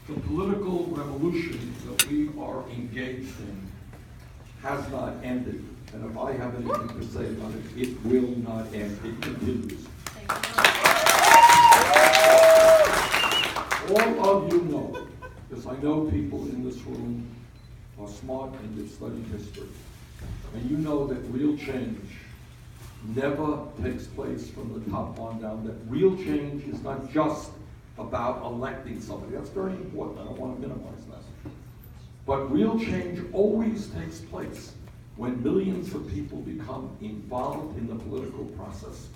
The political revolution that we are engaged in has not ended. And if I have anything to say about it, it will not end. It continues. All of you know, because I know people in this room are smart and they've studied history, and you know that real change never takes place from the top on down, that real change is not just about electing somebody. That's very important. I don't want to minimize that. But real change always takes place when millions of people become involved in the political process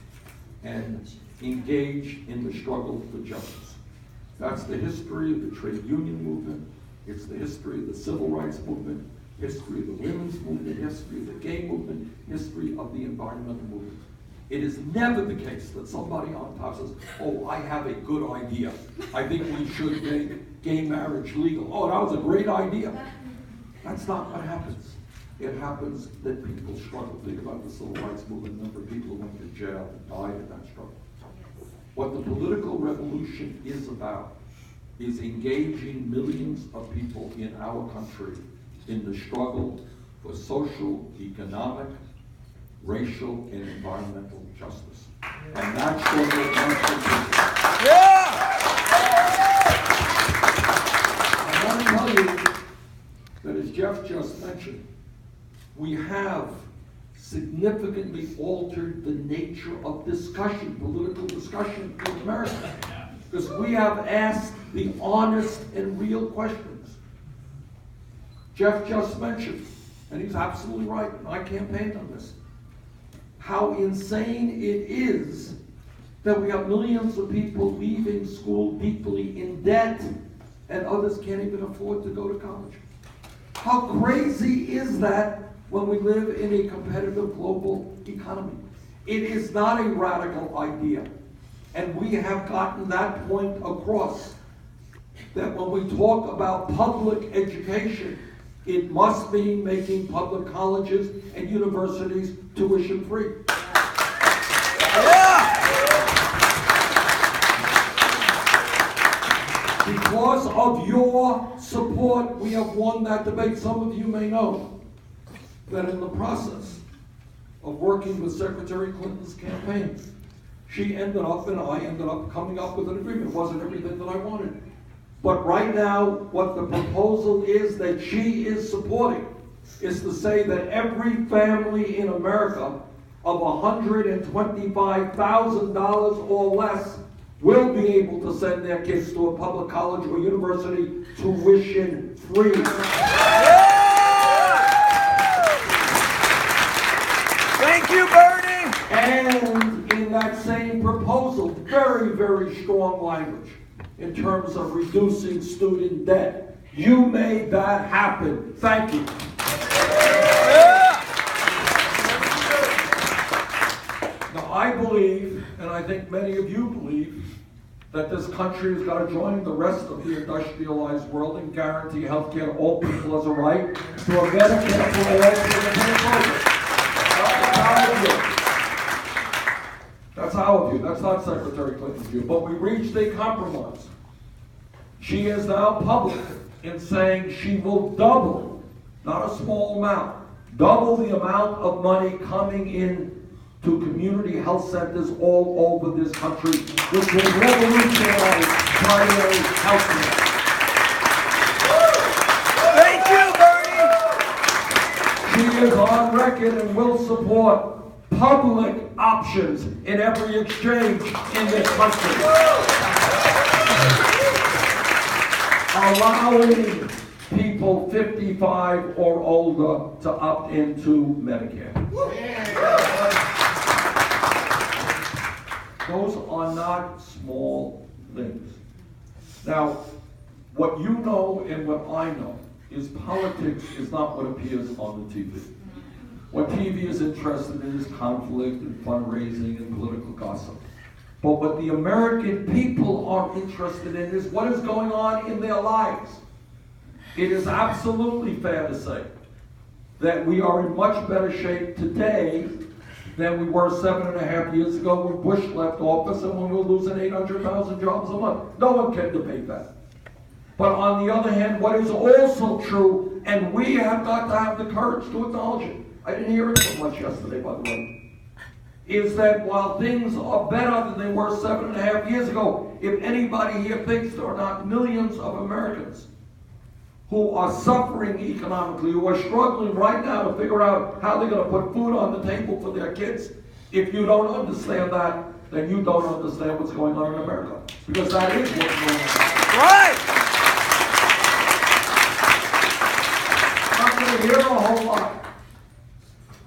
and engage in the struggle for justice. That's the history of the trade union movement. It's the history of the civil rights movement, history of the women's movement, history of the gay movement, history of the environmental movement. It is never the case that somebody on top says, oh, I have a good idea. I think we should make gay marriage legal. Oh, that was a great idea. That's not what happens. It happens that people struggle. Think about the civil rights movement, the number of people who went to jail and died in that struggle. What the political revolution is about is engaging millions of people in our country in the struggle for social, economic, racial, and environmental justice. And that struggle must continue. I want to tell you that, as Jeff just mentioned, we have significantly altered the nature of discussion, political discussion in America. Because we have asked the honest and real questions. Jeff just mentioned, and he's absolutely right, and I campaigned on this, how insane it is that we have millions of people leaving school deeply in debt, and others can't even afford to go to college. How crazy is that when we live in a competitive global economy? It is not a radical idea. And we have gotten that point across, that when we talk about public education, it must mean making public colleges and universities tuition free. Because of your support, we have won that debate. Some of you may know that in the process of working with Secretary Clinton's campaign, she ended up and I ended up coming up with an agreement. It wasn't everything that I wanted. But right now, what the proposal is that she is supporting is to say that every family in America of $125,000 or less will be able to send their kids to a public college or university tuition free. Thank you, Bernie! And in that same proposal, very, very strong language in terms of reducing student debt. You made that happen. Thank you. Now, I believe, and I think many of you believe, that this country has got to join the rest of the industrialized world and guarantee health care to all people as a right to a Medicare for all program. That's our view. That's not Secretary Clinton's view. But we reached a compromise. She is now public in saying she will double, not a small amount, double the amount of money coming in to community health centers all over this country, which will revolutionize primary health care. Thank you, Bernie! She is on record and will support public options in every exchange in this country. Allowing people 55 or older to opt into Medicare. Those are not small things. Now, what you know and what I know is politics is not what appears on the TV. What TV is interested in is conflict and fundraising and political gossip. But what the American people are interested in is what is going on in their lives. It is absolutely fair to say that we are in much better shape today than we were 7.5 years ago when Bush left office and when we were losing 800,000 jobs a month. No one can debate that. But on the other hand, what is also true, and we have got to have the courage to acknowledge it, I didn't hear it so much yesterday, by the way, is that while things are better than they were 7.5 years ago, if anybody here thinks there are not millions of Americans who are suffering economically, who are struggling right now to figure out how they're going to put food on the table for their kids, if you don't understand that, then you don't understand what's going on in America. Because that is what's going on. Right. I'm not going to hear a whole lot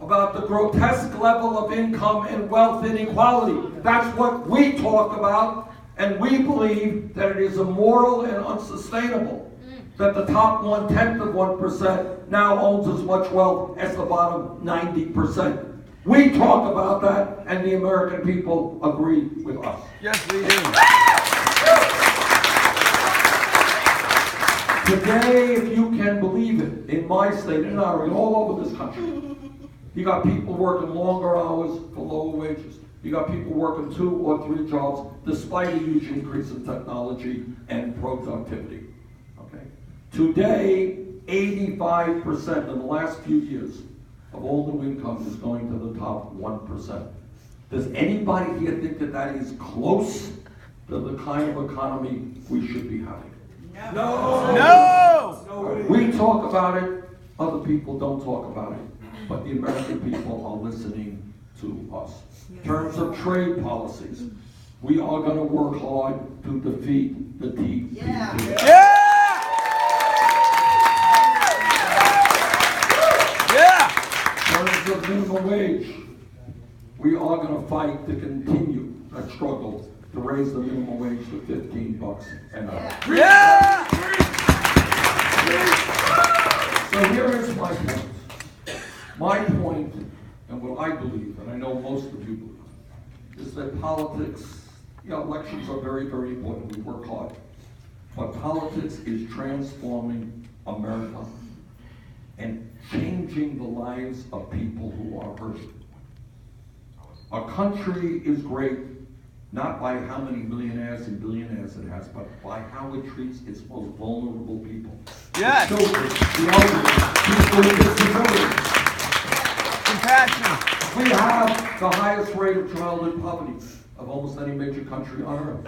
about the grotesque level of income and wealth inequality. That's what we talk about, and we believe that it is immoral and unsustainable that the top 1/10 of 1% now owns as much wealth as the bottom 90%. We talk about that, and the American people agree with us. Yes, we do. Today, if you can believe it, in my state, in Oregon, all over this country, you got people working longer hours for lower wages. You got people working 2 or 3 jobs despite a huge increase in technology and productivity. Okay. Today, 85% in the last few years of all new income is going to the top 1%. Does anybody here think that that is close to the kind of economy we should be having? No. No. We talk about it, other people don't talk about it. But the American people are listening to us. In terms of trade policies, we are going to work hard to defeat the TPP. Yeah. In terms of minimum wage, we are going to fight to continue that struggle to raise the minimum wage to $15 an hour. Yeah. So here is my point. My point, and what I believe, and I know most of you believe, is that politics, elections are very, very important. We work hard. But politics is transforming America and changing the lives of people who are hurting. Our country is great, not by how many millionaires and billionaires it has, but by how it treats its most vulnerable people. Yes. The children, the elderly, people with disabilities. Compassion. We have the highest rate of childhood poverty of almost any major country on earth.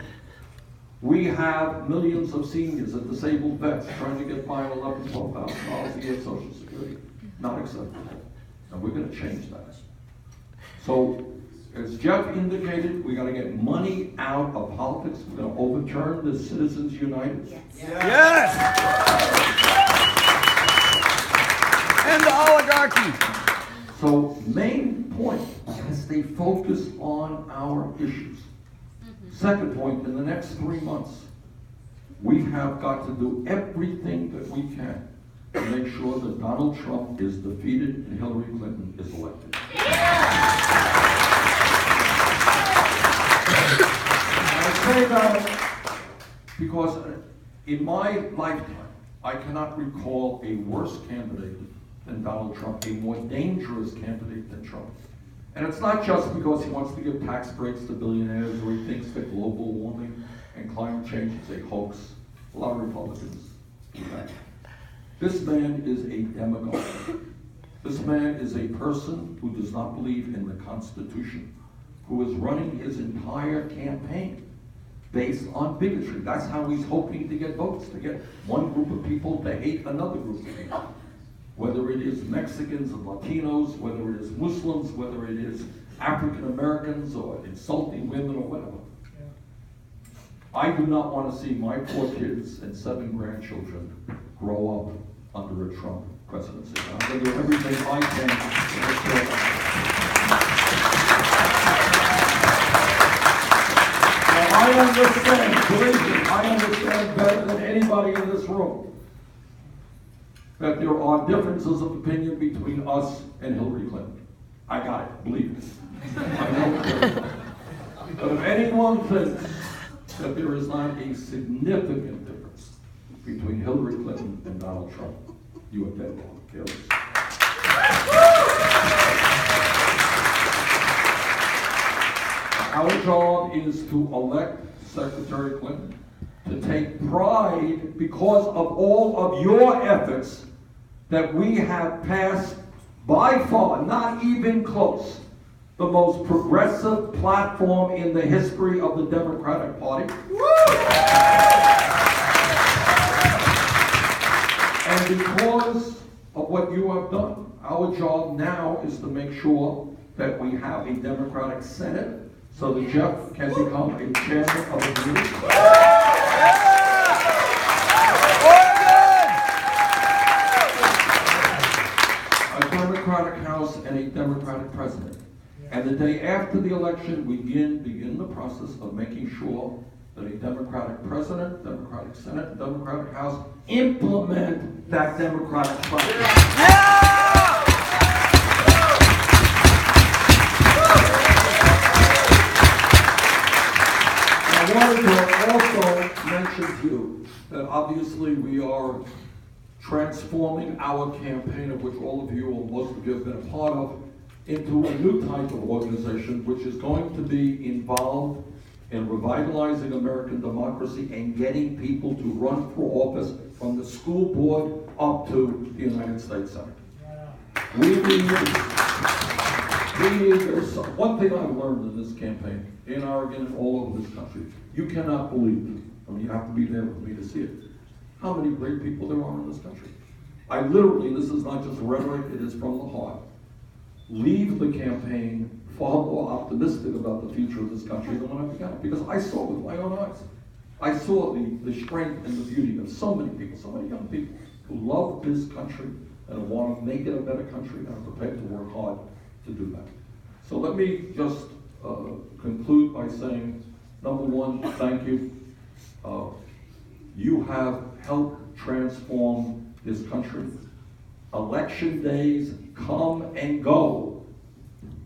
We have millions of seniors and disabled vets trying to get by on $11,000 to $12,000 a year of Social Security. Not acceptable. And we're going to change that. So, as Jeff indicated, we got to get money out of politics. We're going to overturn the Citizens United. Yes. And the oligarchy. So, main point, we got to stay focused on our issues. Second point, in the next 3 months, we have got to do everything that we can to make sure that Donald Trump is defeated and Hillary Clinton is elected. I say that because in my lifetime, I cannot recall a worse candidate than Donald Trump, a more dangerous candidate than Trump. And it's not just because he wants to give tax breaks to billionaires or he thinks that global warming and climate change is a hoax. A lot of Republicans do that. This man is a demagogue. This man is a person who does not believe in the Constitution, who is running his entire campaign based on bigotry. That's how he's hoping to get votes, to get one group of people to hate another group of people. Whether it is Mexicans and Latinos, whether it is Muslims, whether it is African Americans or insulting women or whatever. I do not want to see my 4 kids and 7 grandchildren grow up under a Trump presidency. I'm going to do everything I can to make sure now, I understand, believe me, I understand better than anybody in this room that there are differences of opinion between us and Hillary Clinton. I got it, believe me. I know it. But if anyone thinks that there is not a significant difference between Hillary Clinton and Donald Trump, you are dead wrong. Our job is to elect Secretary Clinton to take pride because of all of your efforts that we have passed by far, not even close, the most progressive platform in the history of the Democratic Party. And because of what you have done, our job now is to make sure that we have a Democratic Senate so that Jeff can become a chairman of the meeting. A Democratic House and a Democratic President. And the day after the election, we begin the process of making sure that a Democratic President, Democratic Senate, Democratic House implement that Democratic President. I wanted to also mention to you that obviously we are transforming our campaign, of which all of you, or most of you have been a part of, into a new type of organization which is going to be involved in revitalizing American democracy and getting people to run for office from the school board up to the United States Senate. There's one thing I've learned in this campaign, in Oregon and all over this country. You cannot believe, I mean, you have to be there with me to see it, how many great people there are in this country. I literally, this is not just rhetoric, it is from the heart, leave the campaign far more optimistic about the future of this country than when I began, because I saw with my own eyes. I saw the strength and the beauty of so many people, so many young people who love this country and want to make it a better country and are prepared to work hard to do that. So let me just conclude by saying, number one, thank you. You have helped transform this country. Election days come and go,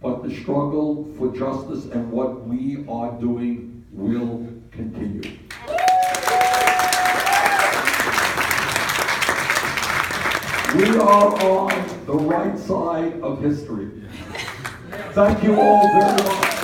but the struggle for justice and what we are doing will continue. We are on the right side of history. Thank you all very much.